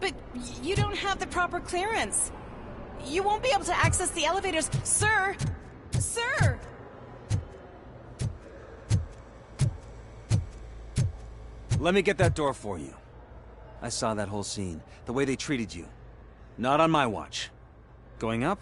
But you don't have the proper clearance. You won't be able to access the elevators, sir! Sir! Let me get that door for you. I saw that whole scene. The way they treated you. Not on my watch. Going up?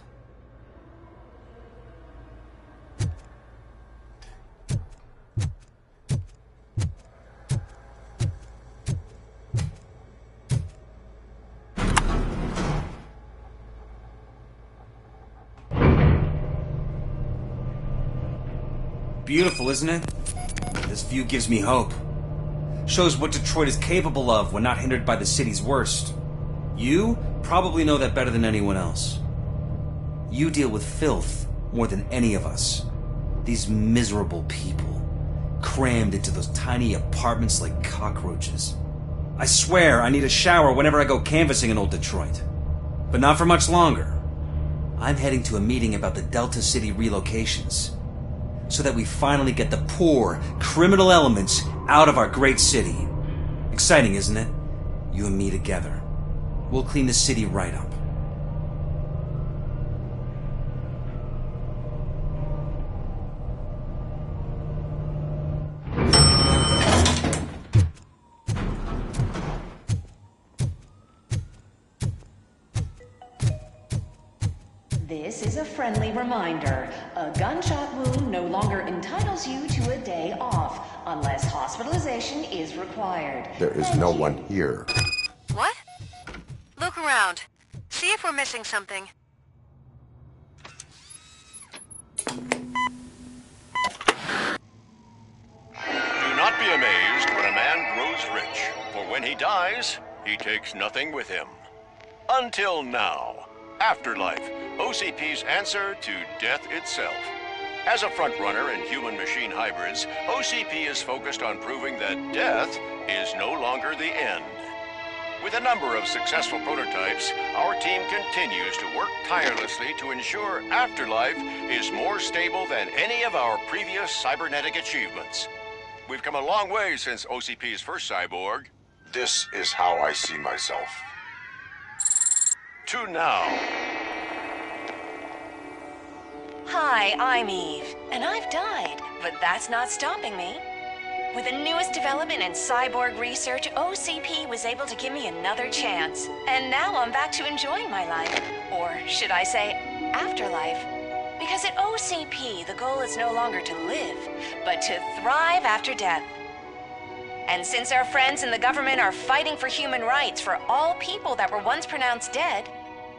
Beautiful, isn't it? This view gives me hope. Shows what Detroit is capable of when not hindered by the city's worst. You probably know that better than anyone else. You deal with filth more than any of us. These miserable people, crammed into those tiny apartments like cockroaches. I swear I need a shower whenever I go canvassing in old Detroit. But not for much longer. I'm heading to a meeting about the Delta City relocations, so that we finally get the poor, criminal elements out of our great city. Exciting, isn't it? You and me together. We'll clean the city right up. This is a friendly reminder. A gunshot wound no longer entitles you to a day off, unless hospitalization is required. There is no one here. What? Look around. See if we're missing something. Do not be amazed when a man grows rich, for when he dies, he takes nothing with him. Until now. Afterlife, OCP's answer to death itself. As a frontrunner in human-machine hybrids, OCP is focused on proving that death is no longer the end. With a number of successful prototypes, our team continues to work tirelessly to ensure Afterlife is more stable than any of our previous cybernetic achievements. We've come a long way since OCP's first cyborg. This is how I see myself. To now. Hi, I'm Eve, and I've died, but that's not stopping me. With the newest development in cyborg research, OCP was able to give me another chance. And now I'm back to enjoying my life. Or should I say, afterlife. Because at OCP, the goal is no longer to live, but to thrive after death. And since our friends in the government are fighting for human rights for all people that were once pronounced dead,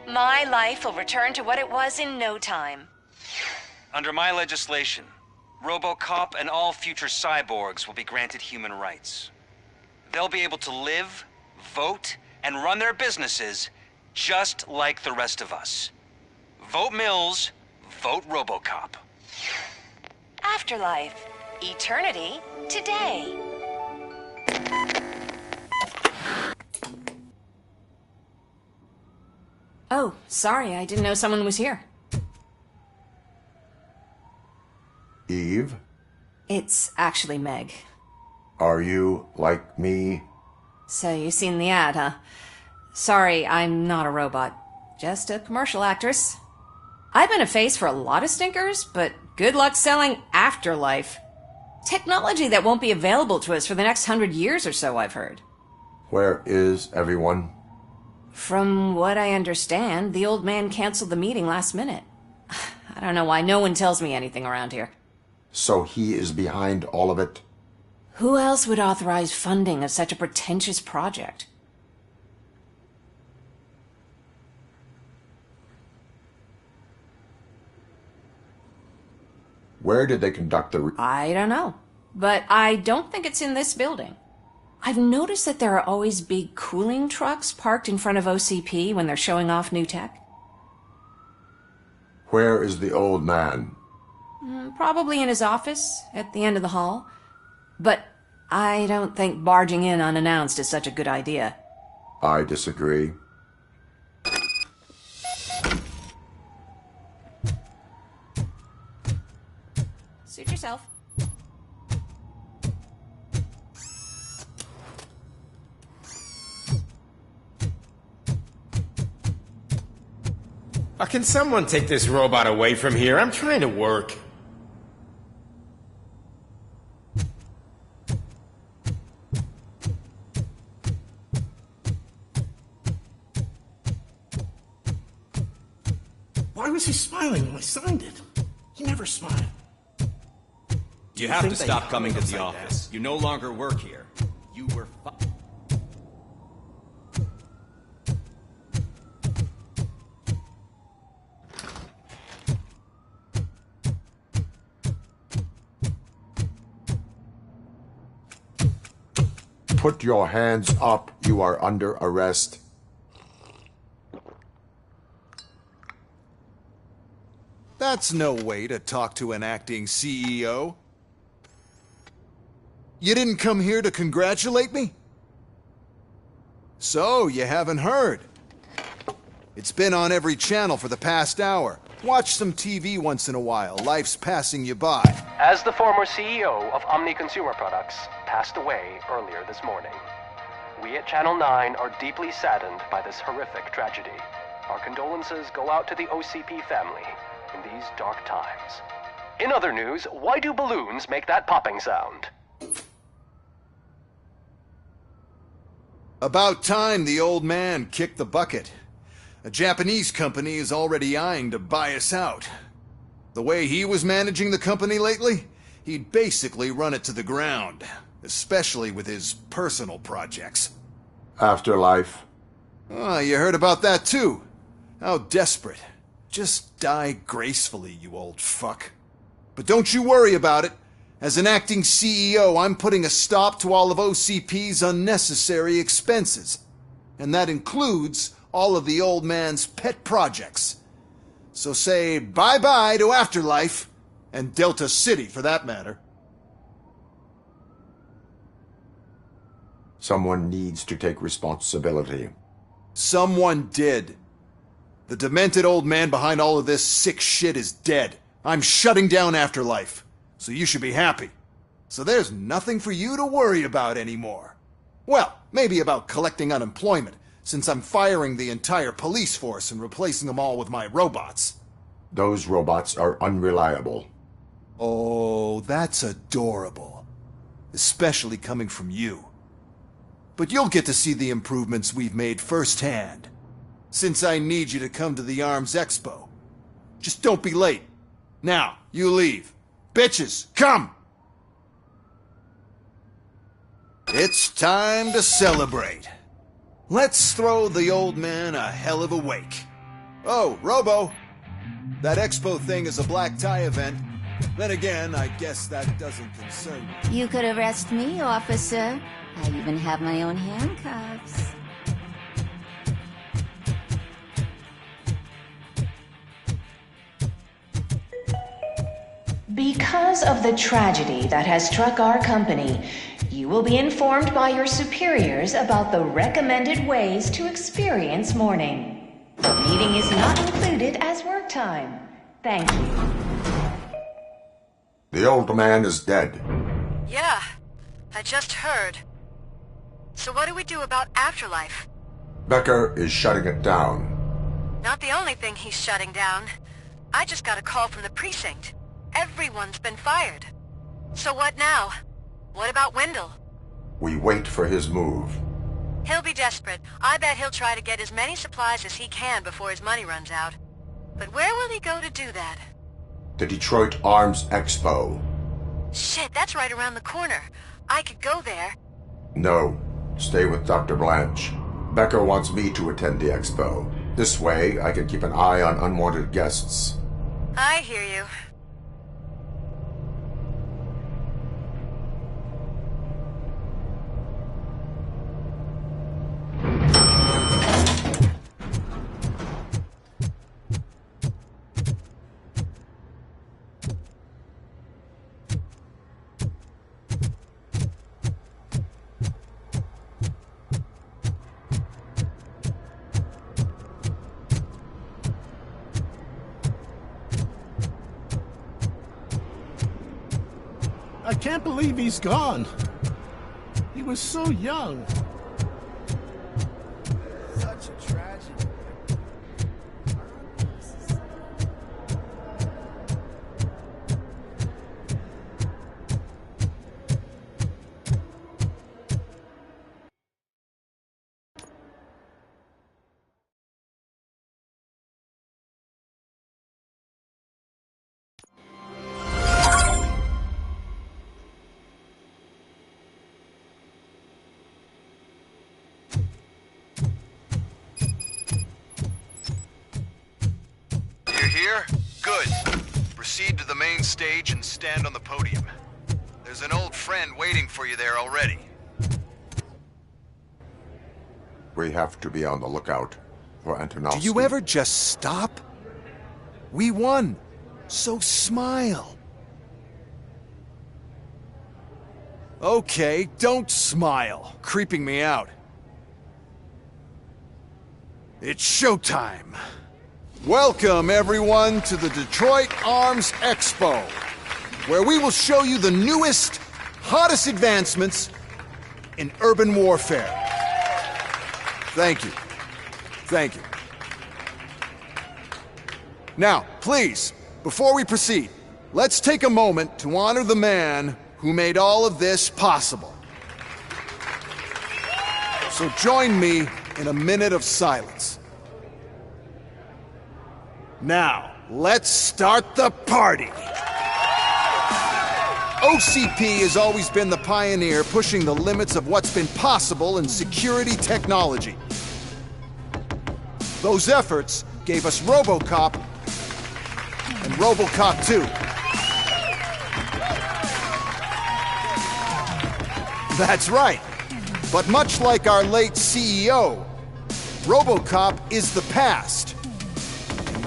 my life will return to what it was in no time. Under my legislation, Robocop and all future cyborgs will be granted human rights. They'll be able to live, vote, and run their businesses just like the rest of us. Vote Mills, vote Robocop. Afterlife. Eternity. Today. Oh, sorry, I didn't know someone was here. Eve, It's actually Meg. are you like me? So you've seen the ad, huh? Sorry, I'm not a robot. Just a commercial actress. I've been a face for a lot of stinkers, but good luck selling Afterlife. Technology that won't be available to us for the next 100 years or so, I've heard. Where is everyone? From what I understand, the old man canceled the meeting last minute. I don't know why no one tells me anything around here. So he is behind all of it? Who else would authorize funding of such a pretentious project? Where did they conduct the... I don't know, but I don't think it's in this building. I've noticed that there are always big cooling trucks parked in front of OCP when they're showing off new tech. Where is the old man? Probably in his office, at the end of the hall. But I don't think barging in unannounced is such a good idea. I disagree. Suit yourself. Can someone take this robot away from here? I'm trying to work. Why was he smiling when I signed it? He never smiled. You have to stop coming to the office. You no longer work here. You were Put your hands up. You are under arrest. That's no way to talk to an acting CEO. You didn't come here to congratulate me? So, you haven't heard. It's been on every channel for the past hour. Watch some TV once in a while. Life's passing you by. As the former CEO of Omni Consumer Products passed away earlier this morning, we at Channel 9 are deeply saddened by this horrific tragedy. Our condolences go out to the OCP family in these dark times. In other news, why do balloons make that popping sound? About time the old man kicked the bucket. A Japanese company is already eyeing to buy us out. The way he was managing the company lately, he'd basically run it to the ground, especially with his personal projects. Afterlife. Oh, you heard about that too. How desperate. Just die gracefully, you old fuck. But don't you worry about it. As an acting CEO, I'm putting a stop to all of OCP's unnecessary expenses. And that includes all of the old man's pet projects. So say bye-bye to Afterlife, and Delta City for that matter. Someone needs to take responsibility. Someone did. The demented old man behind all of this sick shit is dead. I'm shutting down Afterlife, so you should be happy. So there's nothing for you to worry about anymore. Well, maybe about collecting unemployment, since I'm firing the entire police force and replacing them all with my robots. Those robots are unreliable. Oh, that's adorable. Especially coming from you. But you'll get to see the improvements we've made firsthand. Since I need you to come to the ARMS Expo. Just don't be late. Now, you leave. Bitches, come! It's time to celebrate. Let's throw the old man a hell of a wake. Oh, Robo! That expo thing is a black tie event. Then again, I guess that doesn't concern me. You could arrest me, officer. I even have my own handcuffs. Because of the tragedy that has struck our company, you will be informed by your superiors about the recommended ways to experience mourning. The meeting is not included as work time. Thank you. The old man is dead. Yeah, I just heard. So what do we do about Afterlife? Becker is shutting it down. Not the only thing he's shutting down. I just got a call from the precinct. Everyone's been fired. So what now? What about Wendell? We wait for his move. He'll be desperate. I bet he'll try to get as many supplies as he can before his money runs out. But where will he go to do that? The Detroit Arms Expo. Shit, that's right around the corner. I could go there. No. Stay with Dr. Blanche. Becker wants me to attend the expo. This way, I can keep an eye on unwanted guests. I hear you. I can't believe he's gone. He was so young. Such a tragedy. here? Good. Proceed to the main stage and stand on the podium. There's an old friend waiting for you there already. We have to be on the lookout for Antonovsky. Do you ever just stop? We won. So smile. Okay, don't smile. Creeping me out. It's showtime. Welcome, everyone, to the Detroit Arms Expo, where we will show you the newest, hottest advancements in urban warfare. Thank you. Thank you. Now, please, before we proceed, let's take a moment to honor the man who made all of this possible. So join me in a minute of silence. Now, let's start the party! OCP has always been the pioneer pushing the limits of what's been possible in security technology. Those efforts gave us Robocop and Robocop 2. That's right. But much like our late CEO, Robocop is the past.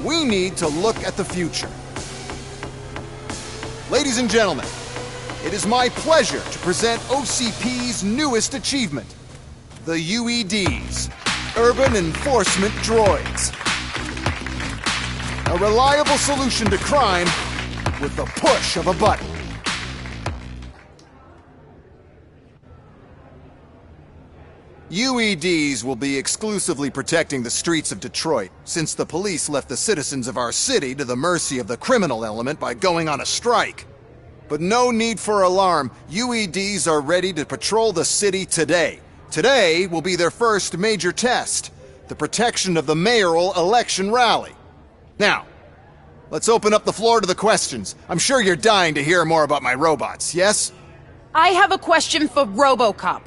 We need to look at the future. Ladies and gentlemen, it is my pleasure to present OCP's newest achievement, the UEDs, Urban Enforcement Droids. A reliable solution to crime with the push of a button. UEDs will be exclusively protecting the streets of Detroit, since the police left the citizens of our city to the mercy of the criminal element by going on a strike. But no need for alarm. UEDs are ready to patrol the city today. Today will be their first major test, the protection of the mayoral election rally. Now, let's open up the floor to the questions. I'm sure you're dying to hear more about my robots, yes? I have a question for Robocop.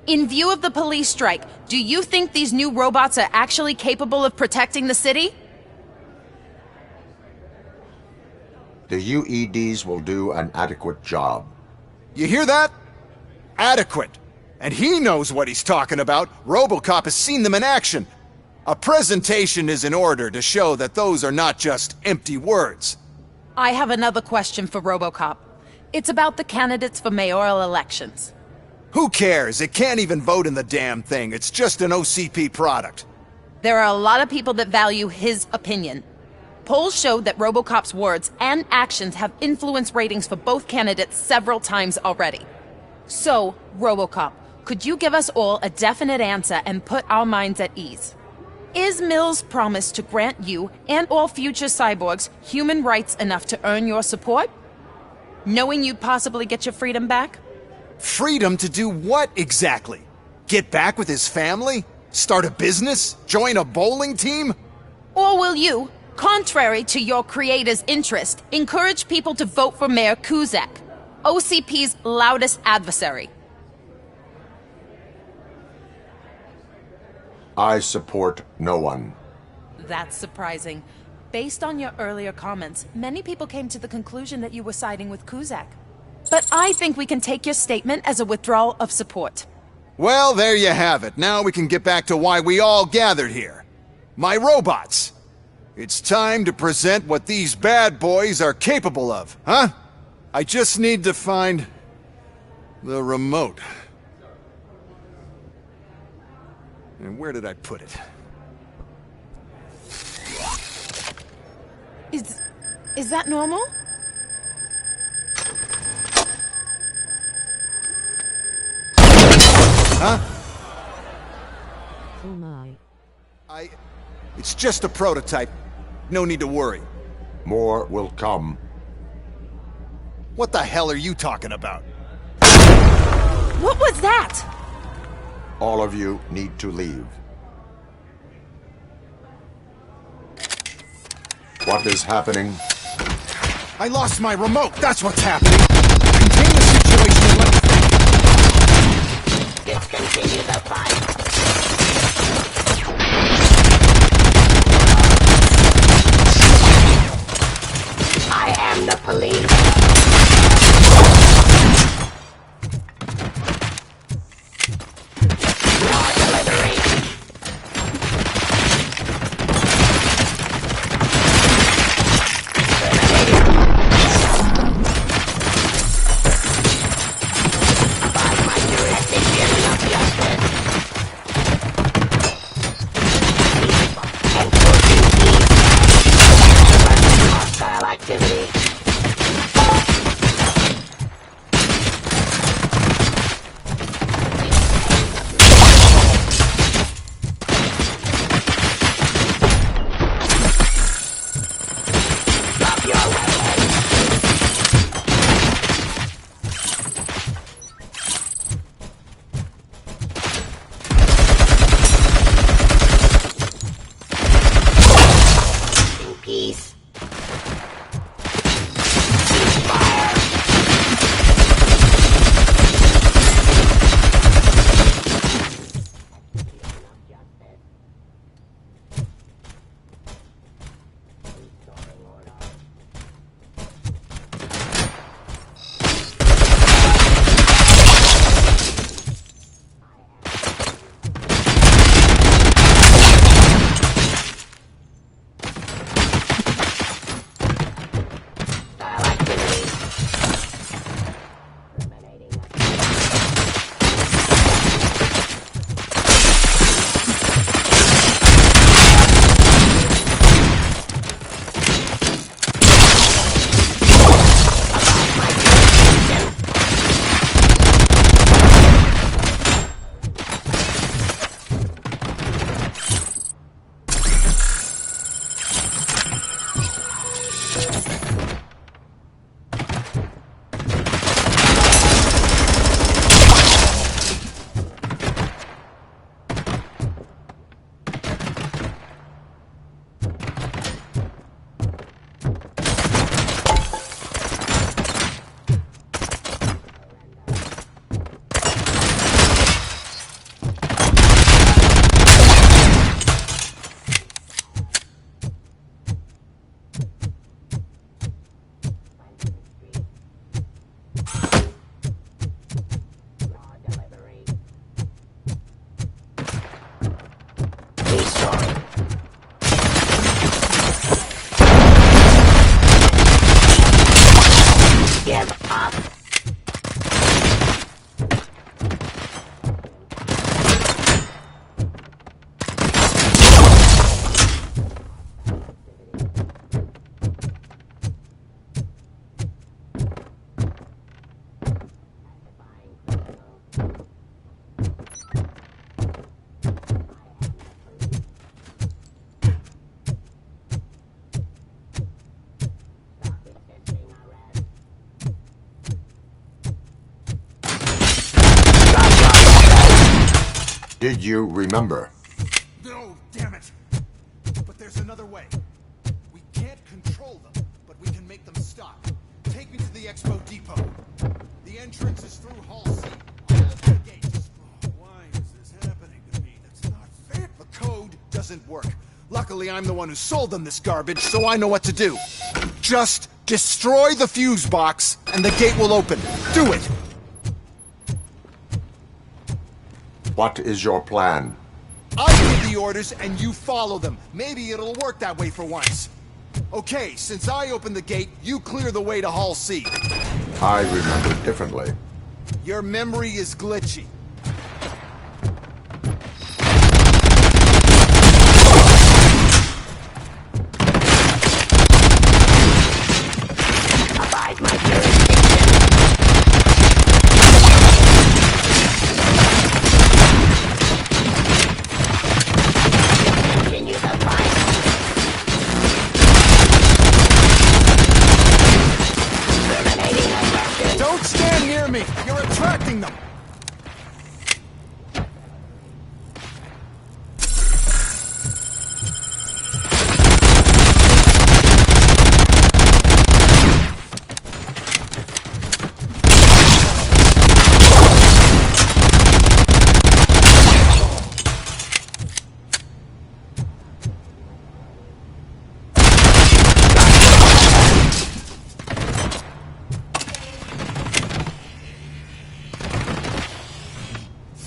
In view of the police strike, do you think these new robots are actually capable of protecting the city? The UEDs will do an adequate job. You hear that? Adequate. And he knows what he's talking about. Robocop has seen them in action. A presentation is in order to show that those are not just empty words. I have another question for Robocop. It's about the candidates for mayoral elections. Who cares? It can't even vote in the damn thing. It's just an OCP product. There are a lot of people that value his opinion. Polls show that Robocop's words and actions have influenced ratings for both candidates several times already. So, Robocop, could you give us all a definite answer and put our minds at ease? Is Mills' promise to grant you and all future cyborgs human rights enough to earn your support? Knowing you'd possibly get your freedom back? Freedom to do what exactly? Get back with his family? Start a business? Join a bowling team? Or will you, contrary to your creator's interest, encourage people to vote for Mayor Kuzak, OCP's loudest adversary? I support no one. That's surprising. Based on your earlier comments, many people came to the conclusion that you were siding with Kuzak. But I think we can take your statement as a withdrawal of support. Well, there you have it. Now we can get back to why we all gathered here. My robots. It's time to present what these bad boys are capable of, huh? I just need to find the remote. And where did I put it? Is that normal? Huh? Oh my. It's just a prototype. No need to worry. More will come. What the hell are you talking about? What was that? All of you need to leave. What is happening? I lost my remote. That's what's happening. Contain the situation and let Discontinue the fight. Did you remember? No, damn it. But there's another way. We can't control them, but we can make them stop. Take me to the Expo Depot. The entrance is through Hall C. I'll open the gates. Oh, why is this happening to me? That's not fair. The code doesn't work. Luckily, I'm the one who sold them this garbage, so I know what to do. Just destroy the fuse box, and the gate will open. Do it! What is your plan? I give the orders, and you follow them. Maybe it'll work that way for once. Okay, since I opened the gate, you clear the way to Hall C. I remember differently. Your memory is glitchy. Don't stand near me! You're attracting them!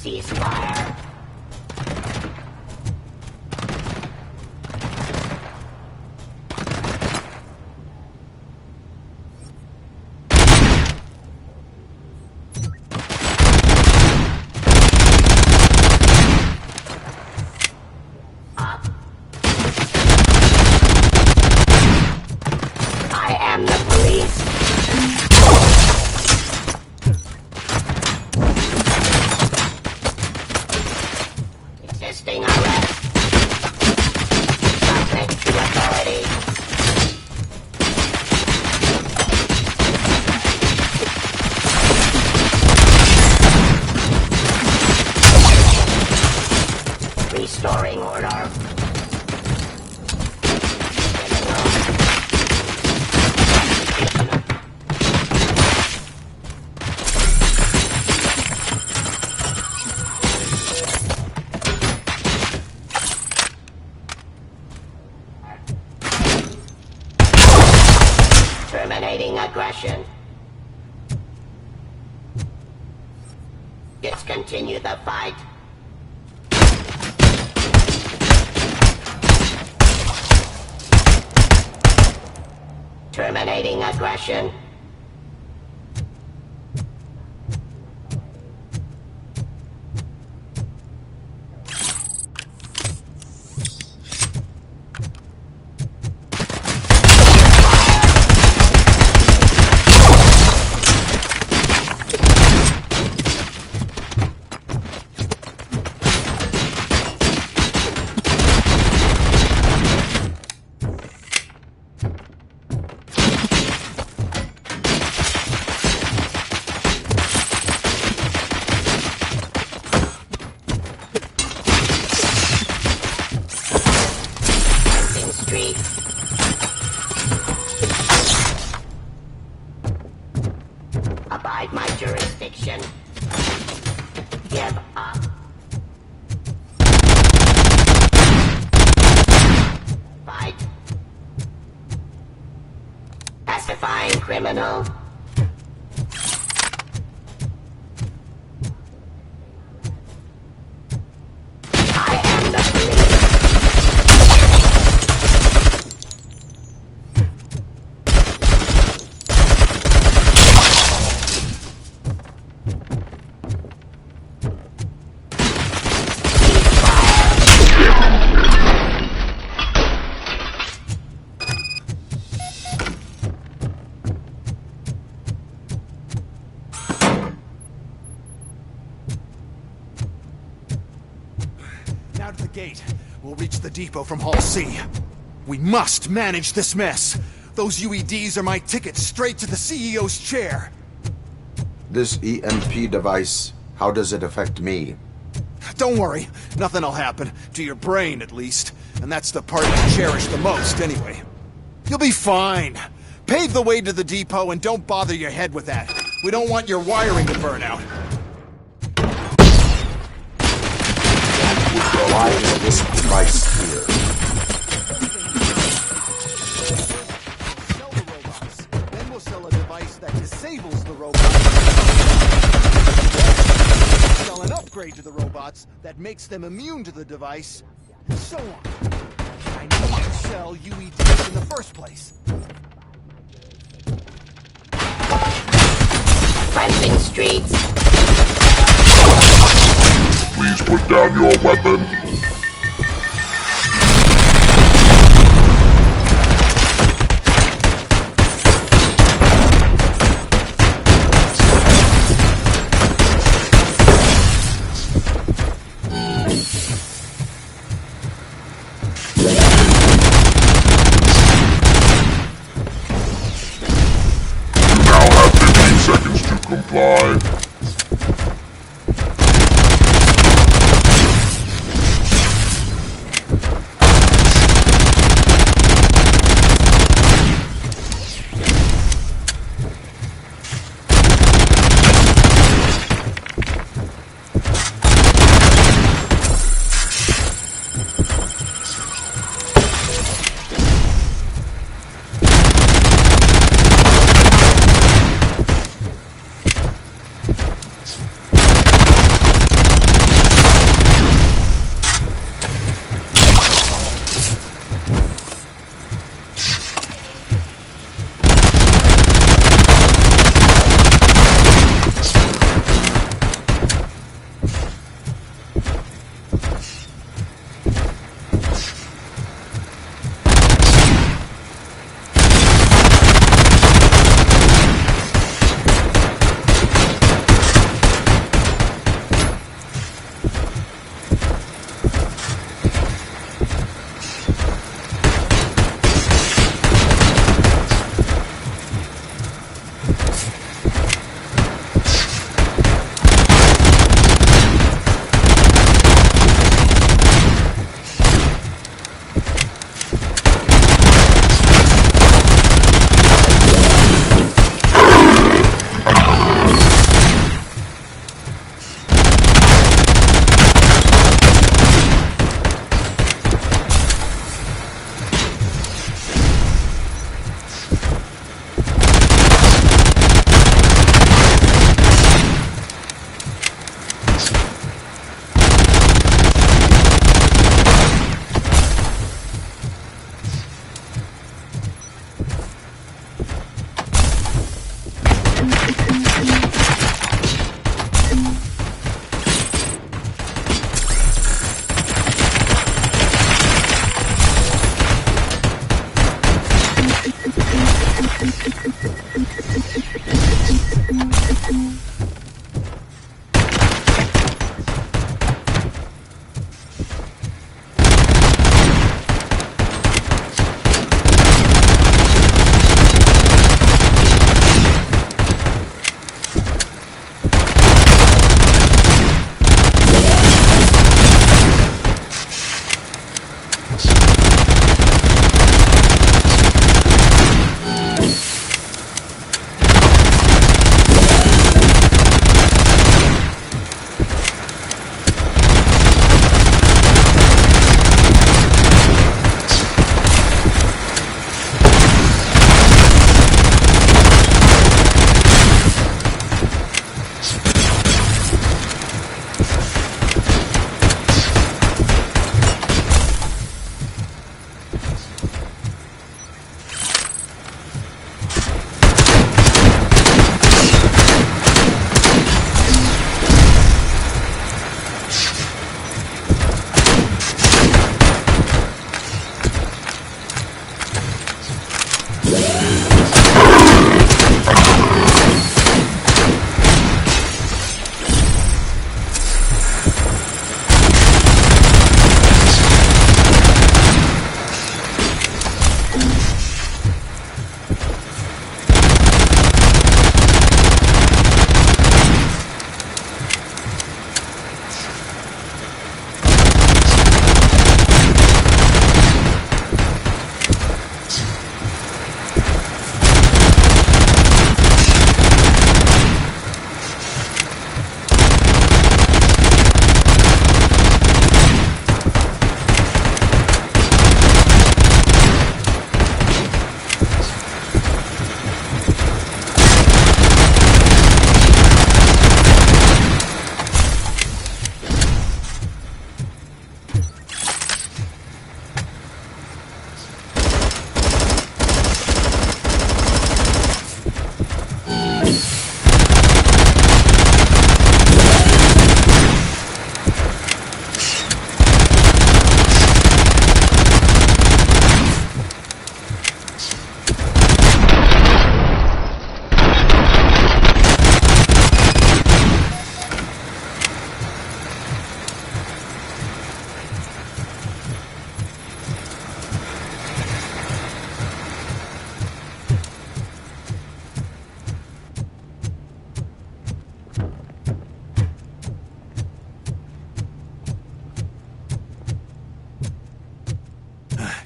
Ceasefire. I am the police. Resisting arrest. Subject to authority. Restoring order. Terminating aggression. Discontinue the fight. Terminating aggression. Street. Abide my jurisdiction. Give up. Fight. Pacifying criminal. I am the police. Now to the gate. We'll reach the depot from Hall C. We must manage this mess. Those UEDs are my ticket straight to the CEO's chair. This EMP device, how does it affect me? Don't worry, nothing'll happen. To your brain, at least. And that's the part you cherish the most, anyway. You'll be fine. Pave the way to the depot and don't bother your head with that. We don't want your wiring to burn out. We're relying on this device here. Sell the robots. Then we'll sell a device that disables the robots. Sell an upgrade to the robots that makes them immune to the device, and so on. I need to sell UEDs in the first place. Cleansing streets. Please put down your weapon. You now have 15 seconds to comply.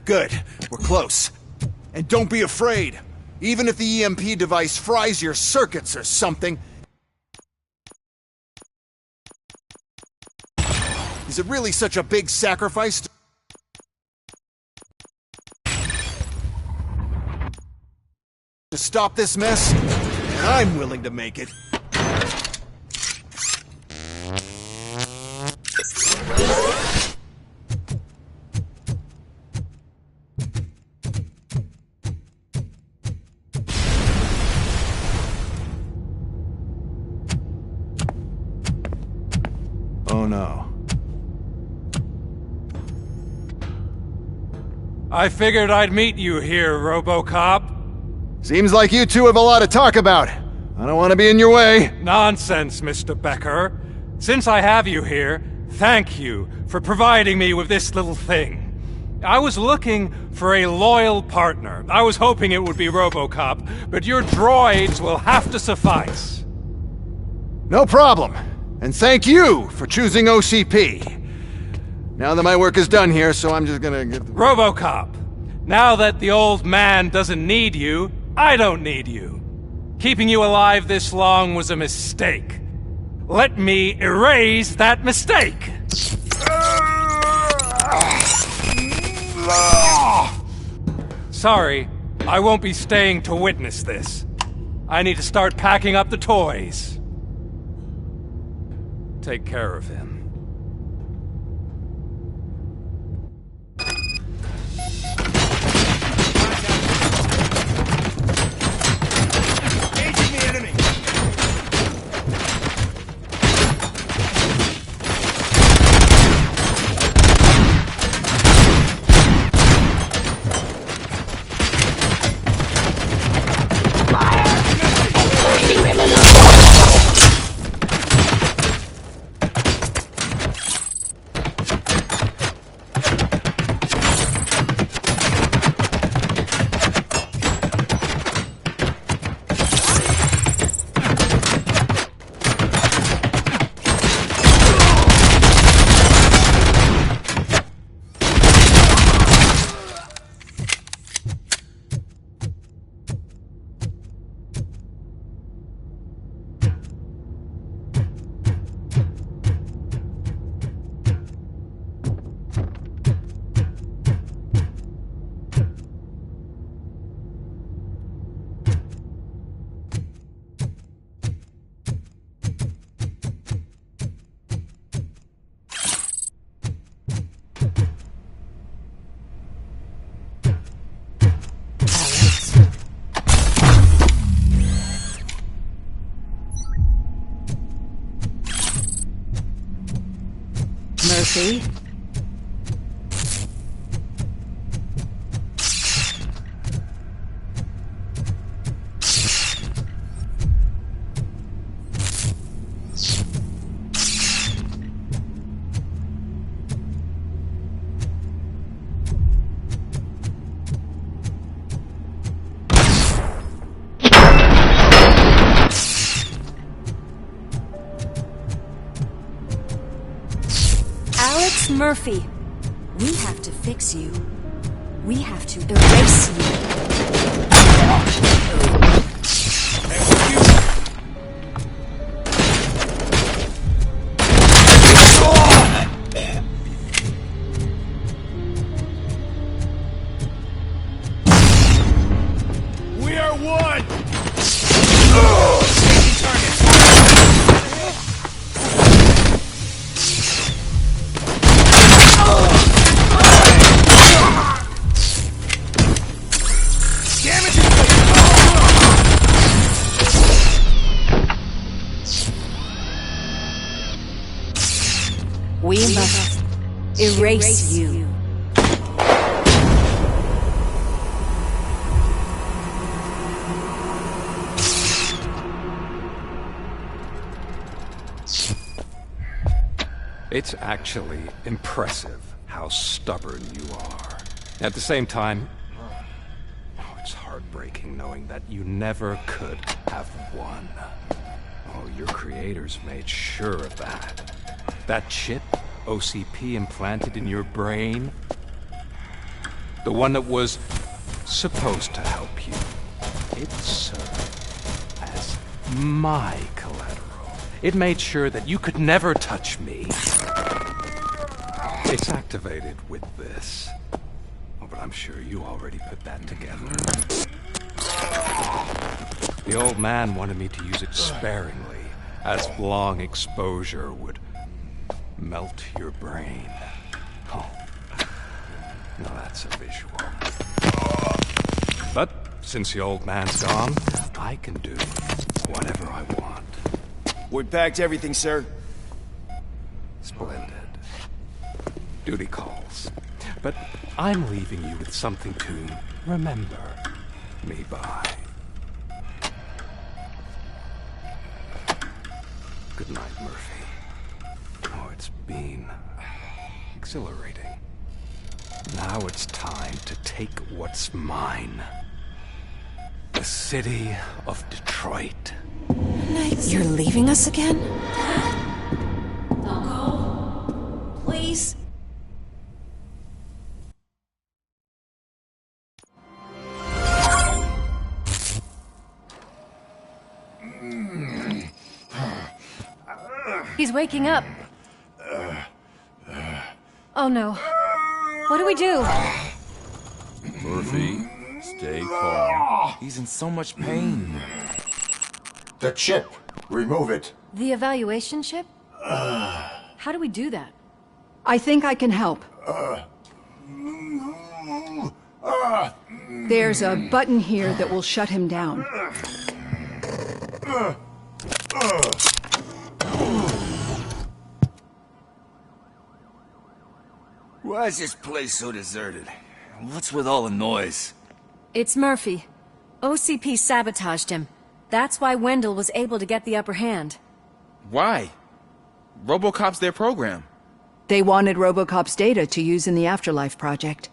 Good. We're close. And don't be afraid. Even if the EMP device fries your circuits or something... Is it really such a big sacrifice to stop this mess? And I'm willing to make it. Oh no. I figured I'd meet you here, Robocop. Seems like you two have a lot to talk about. I don't want to be in your way. Nonsense, Mr. Becker. Since I have you here, thank you for providing me with this little thing. I was looking for a loyal partner. I was hoping it would be Robocop, but your droids will have to suffice. No problem. And thank you for choosing OCP. Now that my work is done here, so I'm just gonna get... Robocop, now that the old man doesn't need you, I don't need you. Keeping you alive this long was a mistake. Let me erase that mistake! Sorry, I won't be staying to witness this. I need to start packing up the toys. Take care of him. Murphy? Murphy, we have to fix you. We have to erase you. We are one! We must erase you. It's actually impressive how stubborn you are. At the same time, it's heartbreaking knowing that you never could have won. Oh, your creators made sure of that. That chip OCP implanted in your brain, The one that was supposed to help you. It served as my collateral. It made sure that you could never touch me. It's activated with this. Oh, but I'm sure you already put that together. The old man wanted me to use it sparingly, as long exposure would melt your brain. Oh, now that's a visual. But since the old man's gone, I can do whatever I want. We packed everything, sir. Splendid. Duty calls. But I'm leaving you with something to remember me by. Good night, Murphy. Oh, it's been exhilarating. Now it's time to take what's mine. The city of Detroit. You're leaving us again? Don't go. Please. He's waking up. Oh no. What do we do? Murphy, stay calm. He's in so much pain. The chip. Remove it. The evaluation chip? How do we do that? I think I can help. There's a button here that will shut him down. Why is this place so deserted? What's with all the noise? It's Murphy. OCP sabotaged him. That's why Wendell was able to get the upper hand. Why? Robocop's their program. They wanted Robocop's data to use in the Afterlife project.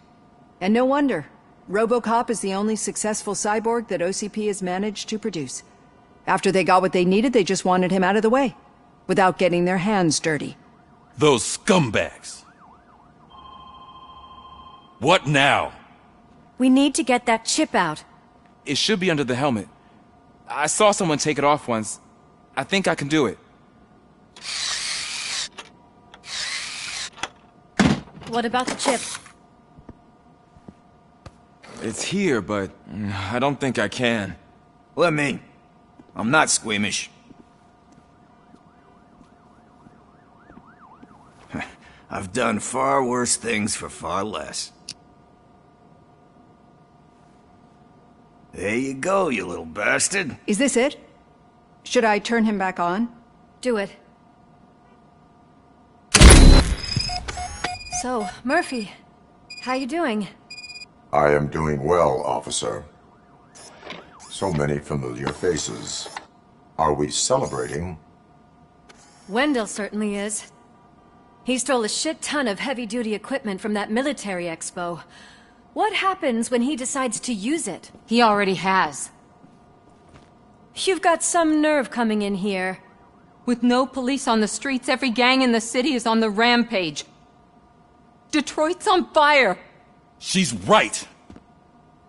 And no wonder. Robocop is the only successful cyborg that OCP has managed to produce. After they got what they needed, they just wanted him out of the way, without getting their hands dirty. Those scumbags! What now? We need to get that chip out. It should be under the helmet. I saw someone take it off once. I think I can do it. What about the chip? It's here, but I don't think I can. Let me. I'm not squeamish. I've done far worse things for far less. There you go, you little bastard. Is this it? Should I turn him back on? Do it. So, Murphy, how you doing? I am doing well, officer. So many familiar faces. Are we celebrating? Wendell certainly is. He stole a shit ton of heavy-duty equipment from that military expo. What happens when he decides to use it? He already has. You've got some nerve coming in here. With no police on the streets, every gang in the city is on the rampage. Detroit's on fire! She's right!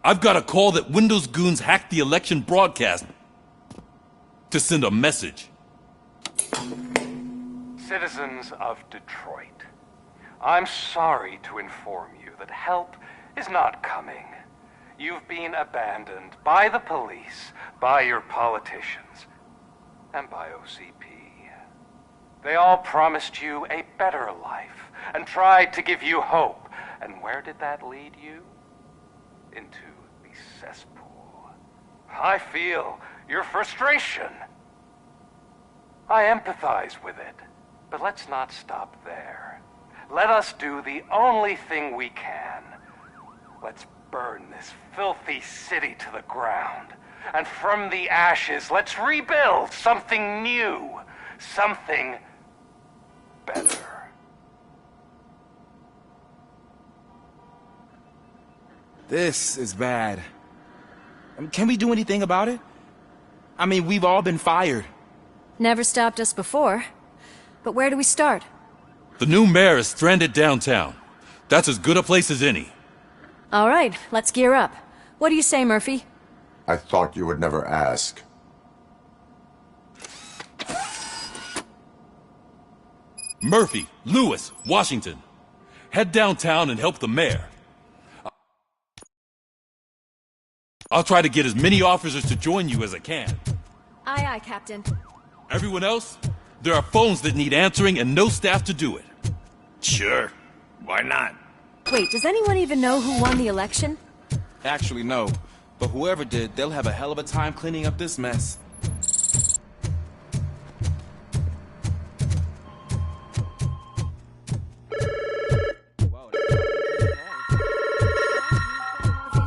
I've got a call that Windows goons hacked the election broadcast to send a message. Citizens of Detroit, I'm sorry to inform you that help is not coming. You've been abandoned by the police, by your politicians, and by OCP. They all promised you a better life and tried to give you hope. And where did that lead you? Into the cesspool. I feel your frustration. I empathize with it, but let's not stop there. Let us do the only thing we can. Let's burn this filthy city to the ground. And from the ashes, let's rebuild something new. Something better. This is bad. Can we do anything about it? I mean, we've all been fired. Never stopped us before. But where do we start? The new mayor is stranded downtown. That's as good a place as any. All right, let's gear up. What do you say, Murphy? I thought you would never ask. Murphy, Lewis, Washington. Head downtown and help the mayor. I'll try to get as many officers to join you as I can. Aye, aye, Captain. Everyone else? There are phones that need answering and no staff to do it. Sure. Why not? Wait, does anyone even know who won the election? Actually, no. But whoever did, they'll have a hell of a time cleaning up this mess.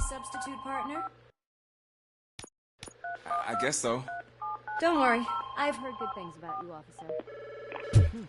Substitute partner? I guess so. Don't worry. I've heard good things about you, officer.